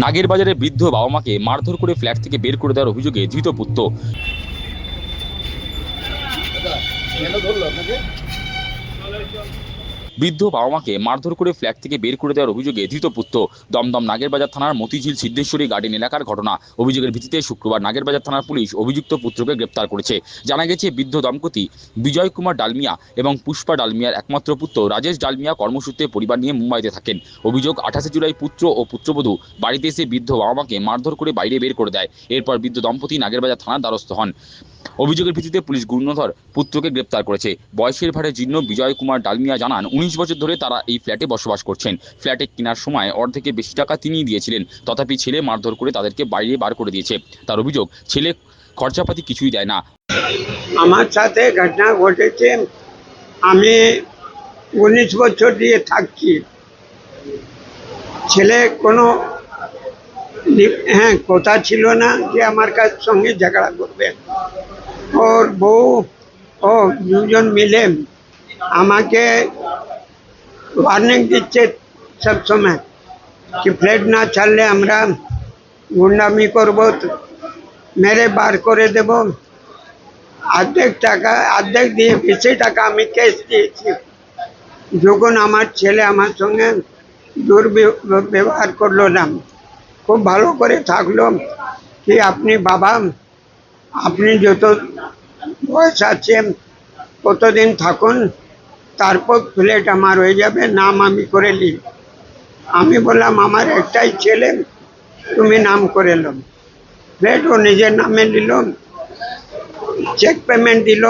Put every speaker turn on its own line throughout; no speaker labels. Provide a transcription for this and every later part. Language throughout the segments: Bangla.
নাগেরবাজারে বৃদ্ধ বাবা মাকে মারধর করে ফ্ল্যাট থেকে বের করে দেওয়ার অভিযোগে ধৃত পুত্র। বৃদ্ধ বাবা মাকে মারধর করে ফ্ল্যাট থেকে বের করে দেওয়ার অভিযোগে ধৃত পুত্র। দমদম নাগেরবাজার থানার মতিঝিল সিদ্ধেশ্বরী গার্ডেন এলাকার ঘটনা। অভিযোগের ভিত্তিতে শুক্রবার নাগেরবাজার থানার পুলিশ অভিযুক্ত পুত্রকে গ্রেপ্তার করেছে। জানা গেছে, বৃদ্ধ দম্পতি বিজয় কুমার ডালমিয়া এবং পুষ্পা ডালমিয়ার একমাত্র পুত্র রাজেশ ডালমিয়া কর্মসূত্রে পরিবার নিয়ে মুম্বাইতে থাকেন। অভিযোগ, 28 জুলাই পুত্র ও পুত্রবধূ বাড়িতে এসে বৃদ্ধ বাবা মাকে মারধর করে বাইরে বের করে দেয়। এরপর বৃদ্ধ দম্পতি নাগেরবাজার থানার দ্বারস্থ হন। অভিযোগের ভিত্তিতে পুলিশ গুণধর পুত্রকে গ্রেপ্তার করেছে। বয়সের ভারে জীর্ণ বিজয় কুমার ডালমিয়া জানান, 19 বছর ধরে তারা এই ফ্ল্যাটে বসবাস করছেন। ফ্ল্যাটে কেনার সময় অর্ধেকের বেশি টাকা তিনিই দিয়েছিলেন, তথাপি ছেলে মারধর করে তাদেরকে বাইরে বার করে দিয়েছে। তার অভিযোগ, ছেলে খরচাপাতি কিছুই দেয় না।
আমার সাথে ঘটনা ঘটেছে। আমি 19 বছর দিয়ে থাকছি। ছেলে কোনো কথা ছিল না যে আমার সঙ্গে ঝগড়া করবে। ওর বউ ও দুজন মিলে আমাকে ওয়ার্নিং দিচ্ছে সবসময় कि फ्लैट ना ছাড়লে আমরা গুন্ডামি করব, মেরে বার করে দেব। অর্ধেক দিয়ে বেশি টাকা আমি ক্যাশ দিয়েছি। যখন আমার ছেলে আমার সঙ্গে দুর্ব্যবহার করলো না, খুব ভালো করে থাকলো कि আপনি বাবা, আপনি যত বয়স আছে কতদিন থাকুন, তারপর ফ্ল্যাট আমার হয়ে যাবে, নাম আমি করে নিই। আমি বললাম আমার একটাই ছেলে, তুমি নাম করে লো। ফ্ল্যাট ও নিজের নামে নিল, চেক পেমেন্ট দিল।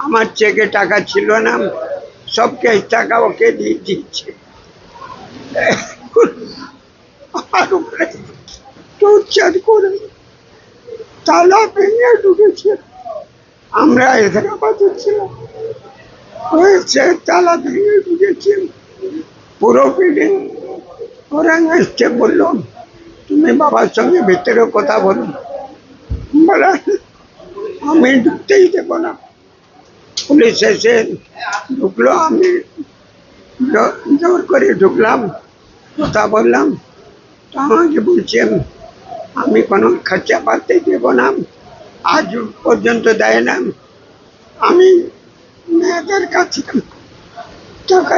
আমার চেকে টাকা ছিল না, সব ক্যাশ টাকা ওকে দিয়ে দিচ্ছে। আমার উপরে টর্চার করে তালা ভেঙে ঢুকেছে। আমরা হায়দ্রাবাদে ছিলাম, হয়েছে তালা ভেঙে ঢুকেছে পুরো বিল্ডিং। ওরা এসছে, বলল তুমি বাবার সঙ্গে ভেতরে কথা বলো। বলা আমি ঢুকতেই দেবো না। পুলিশ এসে ঢুকলো, আমি জোর করে ঢুকলাম, কথা বললাম। তো আমাকে বলছে আমি কোনো খরচা পাতে দেব না, আজ পর্যন্ত দেয় না। আমি মেয়েদের কাছে টাকা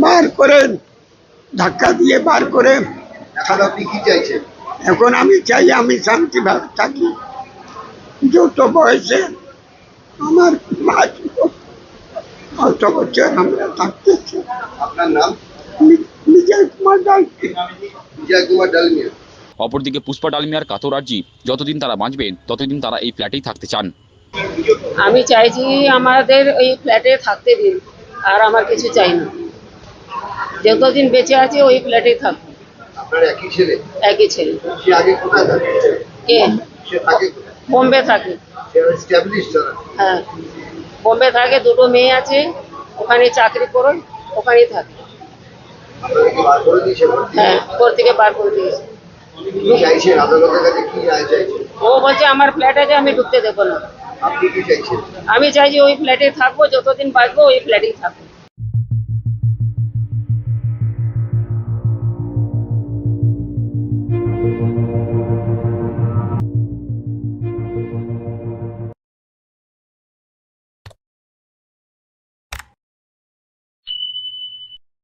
বার করে ধাক্কা দিয়ে বার করে। এখন আমি চাই আমি শান্তিভাবে থাকি। যত বয়সে আমার অত বছর আমরা থাকতে চাই।
আপনার নাম?
বিজয় কুমার ডালমিয়া।
বিজয় কুমার ডালমিয়া।
অপরদিকে পুষ্পা ডালমিয়ার কাতর আর্জি, যতদিন তারা বাঁচবেন ততদিন তারা এই ফ্ল্যাটেই থাকতে চান।
আমি চাইছি আমাদের এই ফ্ল্যাটে থাকতে দিন, আর আমার কিছু চাই না। যতদিন বেঁচে আছে ওই ফ্ল্যাটেই থাকবো।
আপনার একই ছেলে?
একই ছেলে।
সে আগে কোথায় থাকে?
কে?
সে থাকে
বোম্বে থাকে। হ্যাঁ, বোম্বে থাকে, দুটো মেয়ে আছে, ওখানে চাকরি করে, ওখানেই থাকে।
আপনাদেরকে বার করে দিয়েছে?
হ্যাঁ, ওর থেকে বার করে দিয়েছে।
কি চাইছেন আদালতের কাছে? কি রায় চাইছেন?
ও বলছে আমার ফ্ল্যাট আছে, আমি ঢুকতে দেবো না।
আপনি কি চাইছেন?
আমি চাইছি ওই ফ্ল্যাটে থাকবো, যতদিন বাঁচবো ওই ফ্ল্যাটেই থাকবো।